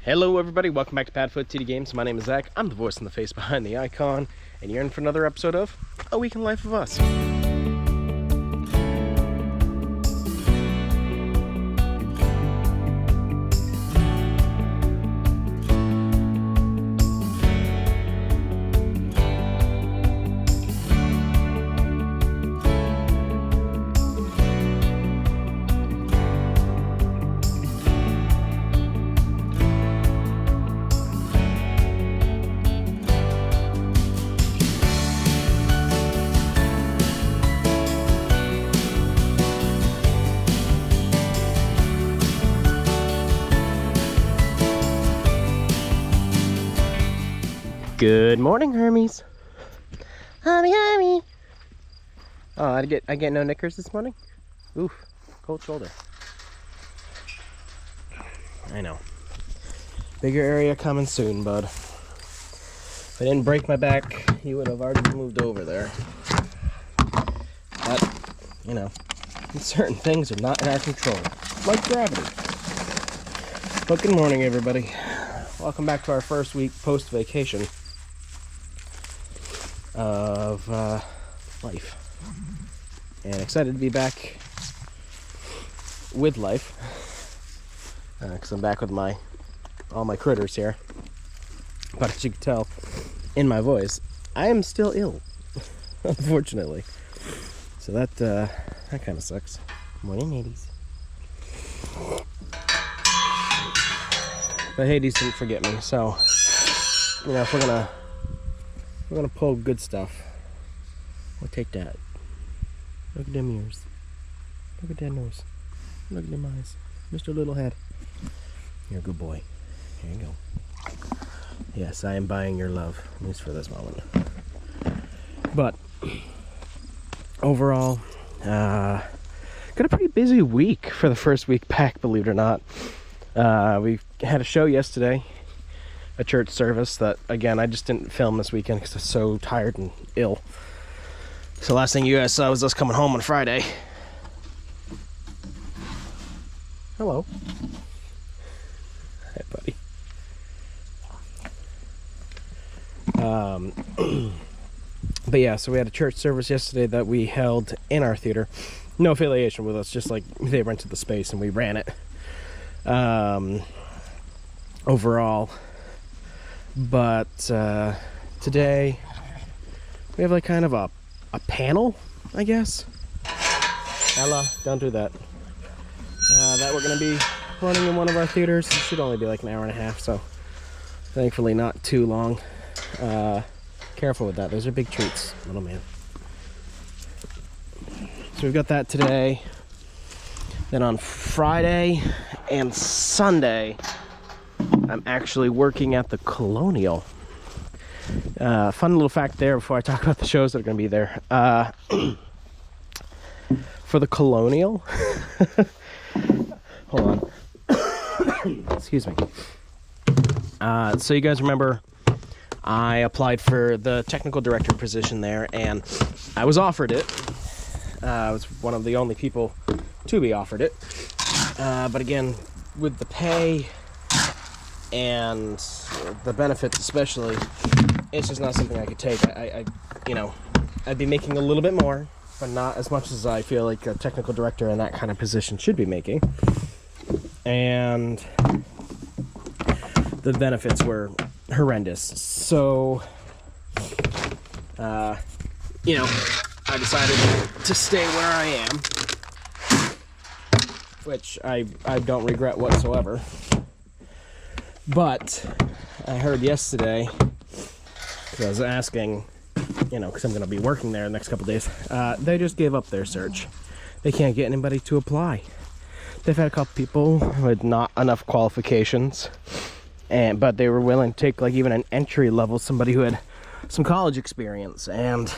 Hello everybody, welcome back to PadFootTD Games. My name is Zach, I'm the voice and the face behind the icon, and you're in for another episode of A Week in Life of Us. Good morning, Hermes. Hermes. Oh, I get no knickers this morning? Oof, cold shoulder. I know. Bigger area coming soon, bud. If I didn't break my back, you would have already moved over there. But, you know, certain things are not in our control, like gravity. But good morning, everybody. Welcome back to our first week post-vacation of life, and excited to be back with life because I'm back with all my critters here. But as you can tell in my voice, I am still ill, unfortunately. So that kind of sucks. Morning, Hades. But Hades didn't forget me, so you know, if we're gonna pull good stuff, we'll take that. Look at them ears. Look at that nose. Look at them eyes. Mr. Little Head. You're a good boy. Here you go. Yes, I am buying your love, at least for this moment. But overall, got a pretty busy week for the first week back, believe it or not. We had a show yesterday, a church service that, again, I just didn't film this weekend because I was so tired and ill. So last thing you guys saw was us coming home on Friday. Hello. Hi, buddy. But yeah, so we had a church service yesterday that we held in our theater. No affiliation with us, just like they rented the space and we ran it. Overall, but today we have like kind of a panel, I guess. Layla, don't do that. That we're going to be running in one of our theaters. It should only be like an hour and a half, so thankfully not too long. Careful with that, those are big treats, little man. So we've got that today. Then on Friday and Sunday, I'm actually working at the Colonial. Fun little fact there before I talk about the shows that are going to be there. For the Colonial, hold on. Excuse me. So you guys remember I applied for the technical director position there, and I was offered it. I was one of the only people to be offered it. But again, with the pay and the benefits especially, it's just not something I could take. You know, I'd be making a little bit more, but not as much as I feel like a technical director in that kind of position should be making. And the benefits were horrendous. So, you know, I decided to stay where I am, which I don't regret whatsoever. But I heard yesterday, because I was asking, you know, because I'm going to be working there the next couple days, they just gave up their search. They can't get anybody to apply. They've had a couple people with not enough qualifications, but they were willing to take like even an entry level, somebody who had some college experience, and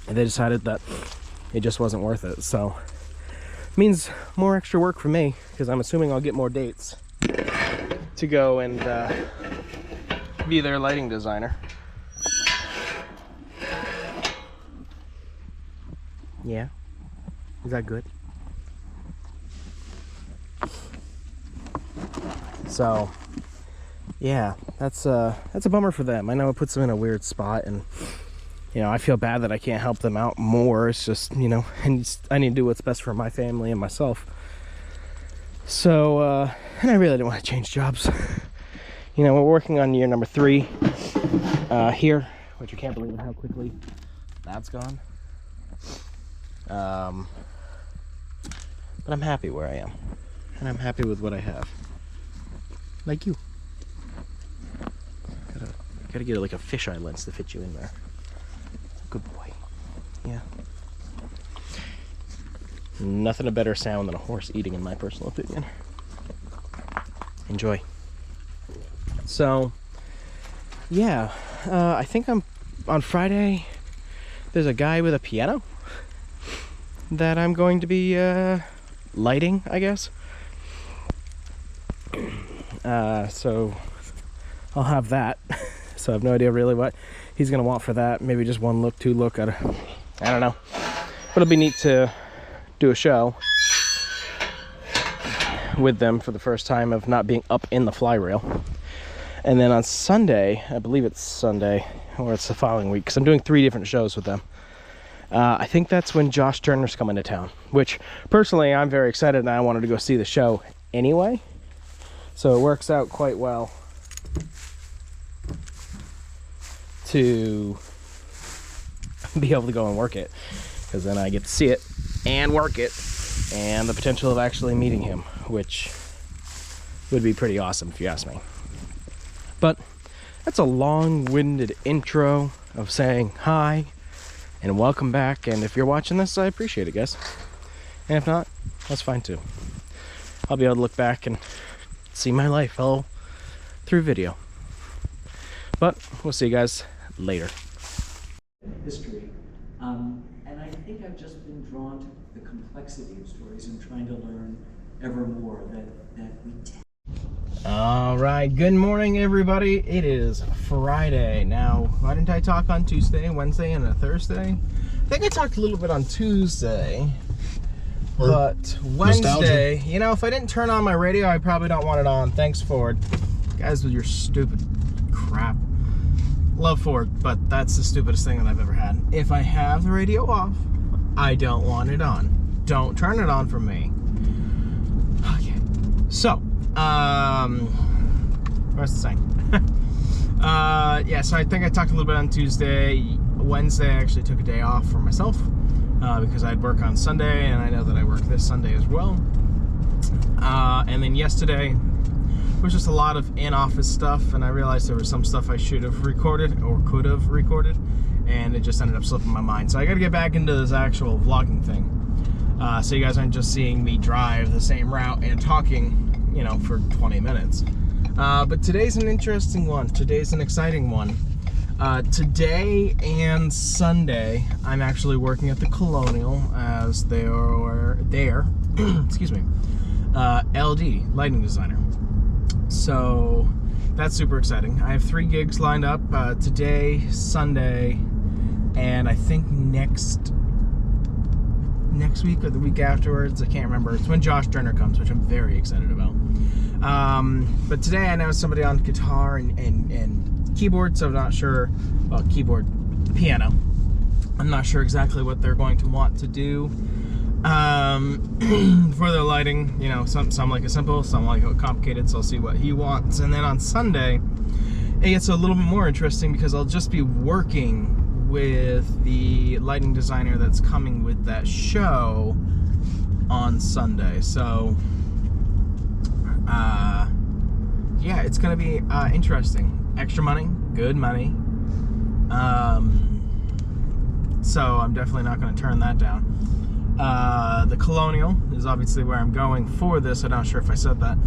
they decided that it just wasn't worth it. So it means more extra work for me, because I'm assuming I'll get more dates to go and be their lighting designer. Yeah, is that good? So yeah, that's a bummer for them. I know it puts them in a weird spot, and you know, I feel bad that I can't help them out more. It's just, you know, and I need to do what's best for my family and myself. So, and I really don't want to change jobs. You know, we're working on year number 3 here, which I can't believe how quickly that's gone. But I'm happy where I am, and I'm happy with what I have. Like you. Gotta get like a fisheye lens to fit you in there. Good boy. Yeah. Nothing a better sound than a horse eating, in my personal opinion. Enjoy. So, yeah, I think I'm on Friday. There's a guy with a piano that I'm going to be lighting, I guess. So I'll have that. So I have no idea really what he's gonna want for that. Maybe just 1 look, 2 look. I don't know. But it'll be neat to do a show with them for the first time of not being up in the fly rail. And then on Sunday, I believe it's Sunday, or it's the following week, because I'm doing 3 different shows with them. I think that's when Josh Turner's coming to town, which personally I'm very excited, and I wanted to go see the show anyway. So it works out quite well to be able to go and work it, because then I get to see it and work it, and the potential of actually meeting him, which would be pretty awesome if you ask me. But that's a long-winded intro of saying hi and welcome back, and if you're watching this, I appreciate it, guys. And if not, that's fine too. I'll be able to look back and see my life all through video. But we'll see you guys later. History. And I think I've just been drawn to the complexity of stories and trying to learn ever more that we All right, good morning, everybody. It is Friday. Now, why didn't I talk on Tuesday, Wednesday, and a Thursday? I think I talked a little bit on Tuesday, but Wednesday, you know, if I didn't turn on my radio, I probably don't want it on. Thanks, Ford. Guys with your stupid crap. Love Ford, but that's the stupidest thing that I've ever had. If I have the radio off, I don't want it on. Don't turn it on for me. Okay. So, what's the saying? Yeah, so I think I talked a little bit on Tuesday. Wednesday, I actually took a day off for myself because I'd work on Sunday, and I know that I work this Sunday as well. And then yesterday was just a lot of in-office stuff, and I realized there was some stuff I should have recorded or could have recorded, and it just ended up slipping my mind. So I got to get back into this actual vlogging thing, so you guys aren't just seeing me drive the same route and talking, you know, for 20 minutes. But today's an interesting one. Today's an exciting one. Today and Sunday, I'm actually working at the Colonial as their excuse me, LD, lighting designer. So that's super exciting. I have 3 gigs lined up, today, Sunday, and I think next week or the week afterwards. I can't remember. It's when Josh Turner comes, which I'm very excited about. But today I know somebody on guitar and keyboard, so I'm not sure. Well, keyboard, piano. I'm not sure exactly what they're going to want to do for their lighting. You know, some like it simple, some like it complicated, so I'll see what he wants. And then on Sunday, it gets a little bit more interesting because I'll just be working with the lighting designer that's coming with that show on Sunday. So yeah, it's gonna be interesting. Extra money, good money. So I'm definitely not gonna turn that down. The Colonial is obviously where I'm going for this. I'm not sure if I said that.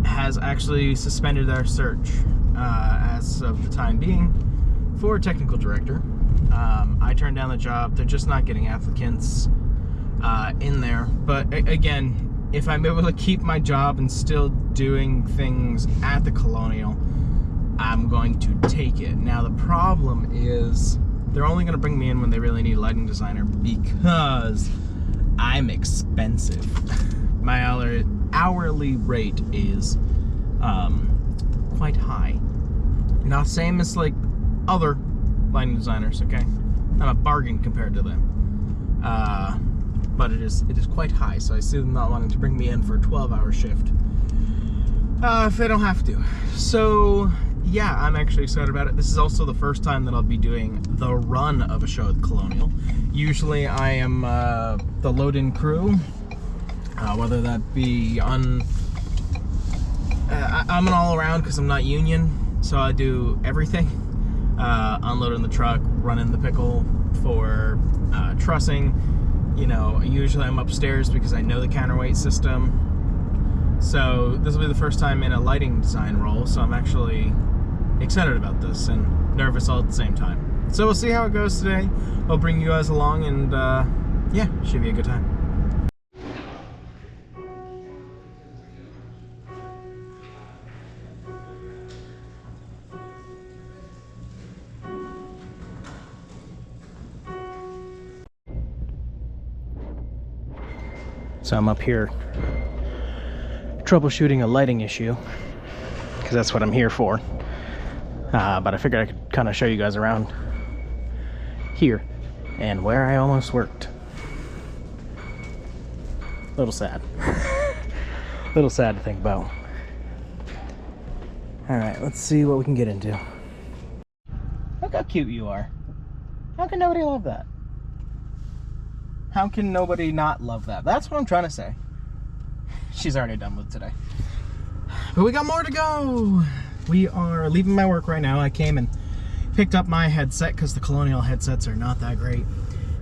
Has actually suspended their search as of the time being for a technical director. I turned down the job. They're just not getting applicants in there. But again, if I'm able to keep my job and still doing things at the Colonial, I'm going to take it. Now the problem is they're only going to bring me in when they really need a lighting designer because I'm expensive. My hourly rate is quite high. Not same as like other lighting designers, okay? Not a bargain compared to them. But it is quite high, so I see them not wanting to bring me in for a 12-hour shift. If they don't have to. So, yeah, I'm actually excited about it. This is also the first time that I'll be doing the run of a show at Colonial. Usually I am the load-in crew, whether that be on... I'm an all-around because I'm not union, so I do everything. Unloading the truck, running the pickle for trussing. You know, usually I'm upstairs because I know the counterweight system. So this will be the first time in a lighting design role, so I'm actually excited about this and nervous all at the same time. So we'll see how it goes today. I'll bring you guys along and yeah, should be a good time. So I'm up here troubleshooting a lighting issue, because that's what I'm here for. But I figured I could kind of show you guys around here and where I almost worked. A little sad. A little sad to think about. Alright, let's see what we can get into. Look how cute you are. How can nobody love that? How can nobody not love that? That's what I'm trying to say. She's already done with today. But we got more to go. We are leaving my work right now. I came and picked up my headset because the Colonial headsets are not that great.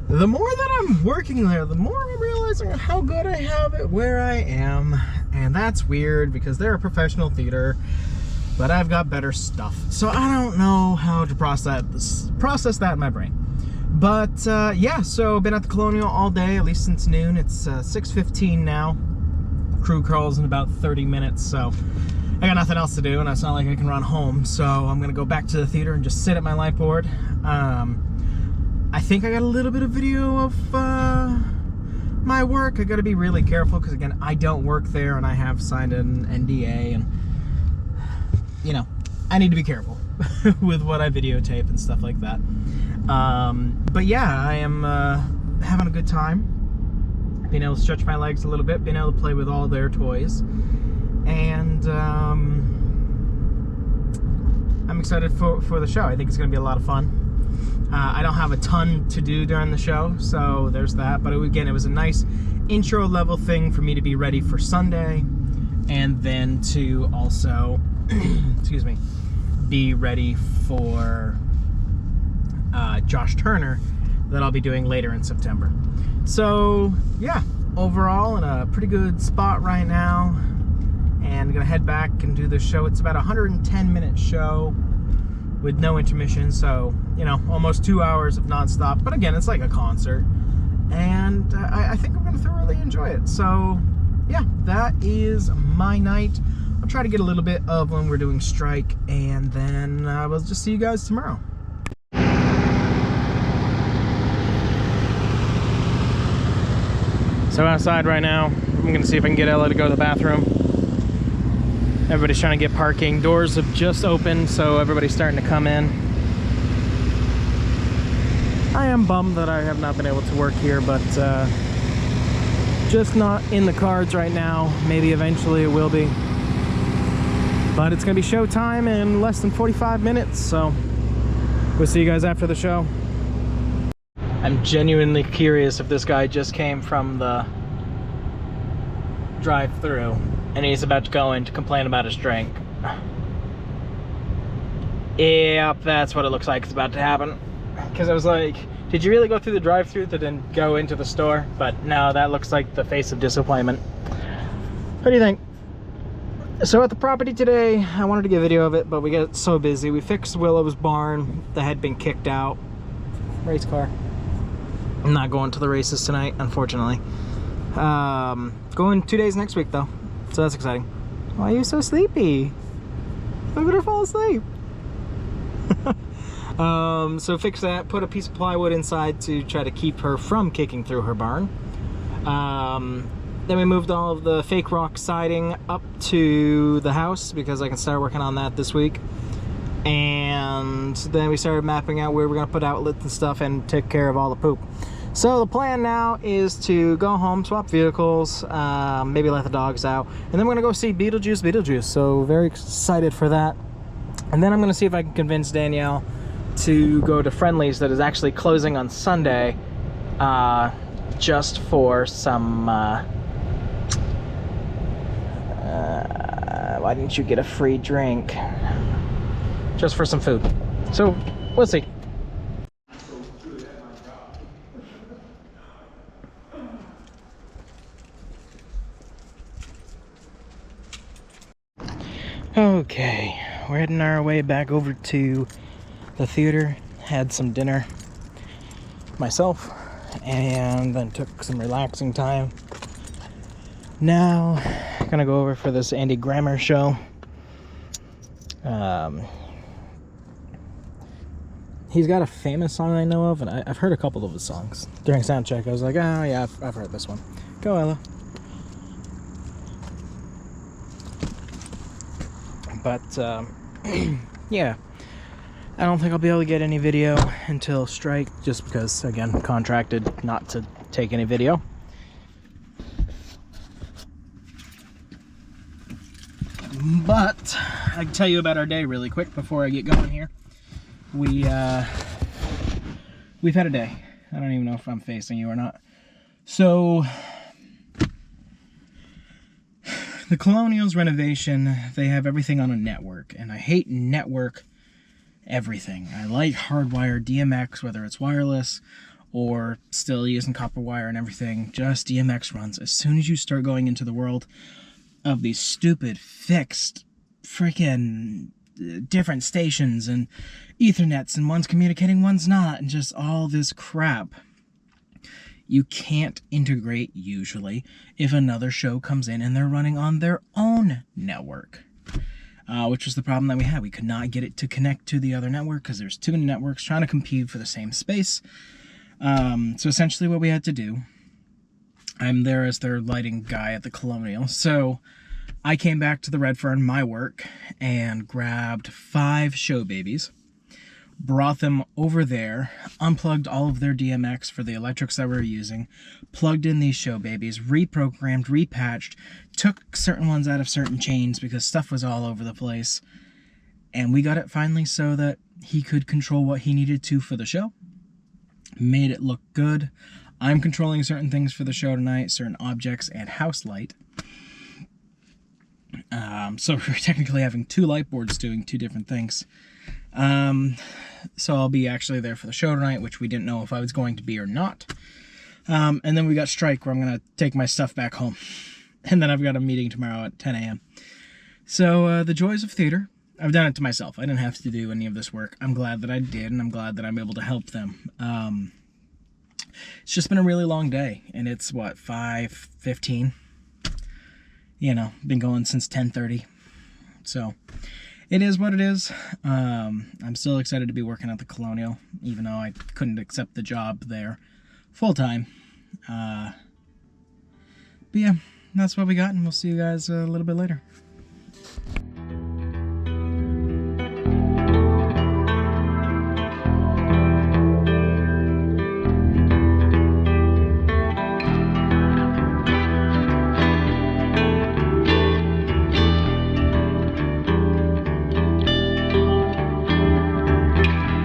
The more that I'm working there, the more I'm realizing how good I have it where I am. And that's weird because they're a professional theater, but I've got better stuff. So I don't know how to process that in my brain. But yeah, so been at the Colonial all day, at least since noon. It's 6:15 now. Crew crawls in about 30 minutes, so I got nothing else to do, and it's not like I can run home. So I'm gonna go back to the theater and just sit at my light board. I think I got a little bit of video of my work. I gotta be really careful because again, I don't work there, and I have signed an NDA, and you know, I need to be careful with what I videotape and stuff like that. But yeah, I am having a good time. Being able to stretch my legs a little bit, being able to play with all their toys. And I'm excited for the show. I think it's going to be a lot of fun. I don't have a ton to do during the show, so there's that. But again, it was a nice intro level thing for me to be ready for Sunday. And then to also, excuse me, be ready for Josh Turner that I'll be doing later in September. So yeah, overall in a pretty good spot right now, and I'm gonna head back and do the show. It's about a 110-minute show with no intermission, so you know, almost 2 hours of nonstop. But again, it's like a concert, and I think I'm gonna thoroughly enjoy it. So yeah, that is my night. I'll try to get a little bit of when we're doing strike, and then we'll just see you guys tomorrow. So outside right now, I'm gonna see if I can get Ella to go to the bathroom. Everybody's trying to get parking. Doors have just opened, so everybody's starting to come in. I am bummed that I have not been able to work here, but just not in the cards right now. Maybe eventually it will be. But it's gonna be showtime in less than 45 minutes, so we'll see you guys after the show. I'm genuinely curious if this guy just came from the drive-through and he's about to go in to complain about his drink. Yep, that's what it looks like it's about to happen. Because I was like, did you really go through the drive-through to then go into the store? But no, that looks like the face of disappointment. What do you think? So at the property today, I wanted to get a video of it, but we got so busy. We fixed Willow's barn that had been kicked out. Race car. I'm not going to the races tonight, unfortunately. Going 2 days next week though, so that's exciting. Why are you so sleepy? I'm gonna fall asleep. So fix that, put a piece of plywood inside to try to keep her from kicking through her barn. Then we moved all of the fake rock siding up to the house because I can start working on that this week. And then we started mapping out where we're gonna put outlets and stuff and take care of all the poop. So the plan now is to go home, swap vehicles, maybe let the dogs out, and then we're gonna go see Beetlejuice. So very excited for that. And then I'm gonna see if I can convince Danielle to go to Friendly's that is actually closing on Sunday, just for some, why didn't you get a free drink? Just for some food. So, we'll see. Okay, we're heading our way back over to the theater. Had some dinner myself, and then took some relaxing time. Now, gonna go over for this Andy Grammer show. He's got a famous song I know of, and I've heard a couple of his songs. During sound check, I was like, oh yeah, I've heard this one. Go, Layla. But, yeah. I don't think I'll be able to get any video until strike, just because, again, contracted not to take any video. But I can tell you about our day really quick before I get going here. We've had a day. I don't even know if I'm facing you or not. So the Colonial's renovation, they have everything on a network, and I hate network everything. I like hardwired DMX, whether it's wireless or still using copper wire and everything. Just DMX runs. As soon as you start going into the world of these stupid fixed freaking different stations and Ethernets, and one's communicating, one's not, and just all this crap, you can't integrate usually if another show comes in and they're running on their own network, which was the problem that we had. We could not get it to connect to the other network because there's two networks trying to compete for the same space. So essentially what we had to do, I'm there as their lighting guy at the Colonial, so I came back to the Redfern, my work, and grabbed 5 show babies, brought them over there, unplugged all of their DMX for the electrics that we were using, plugged in these show babies, reprogrammed, repatched, took certain ones out of certain chains because stuff was all over the place, and we got it finally so that he could control what he needed to for the show. Made it look good. I'm controlling certain things for the show tonight, certain objects and house light. So we're technically having 2 light boards doing 2 different things. So I'll be actually there for the show tonight, which we didn't know if I was going to be or not. And then we got strike, where I'm going to take my stuff back home. And then I've got a meeting tomorrow at 10 a.m. So the joys of theater. I've done it to myself. I didn't have to do any of this work. I'm glad that I did, and I'm glad that I'm able to help them. It's just been a really long day, and it's, what, 5:15? You know, been going since 10:30. So it is what it is. I'm still excited to be working at the Colonial, even though I couldn't accept the job there full-time. But yeah, that's what we got, and we'll see you guys a little bit later.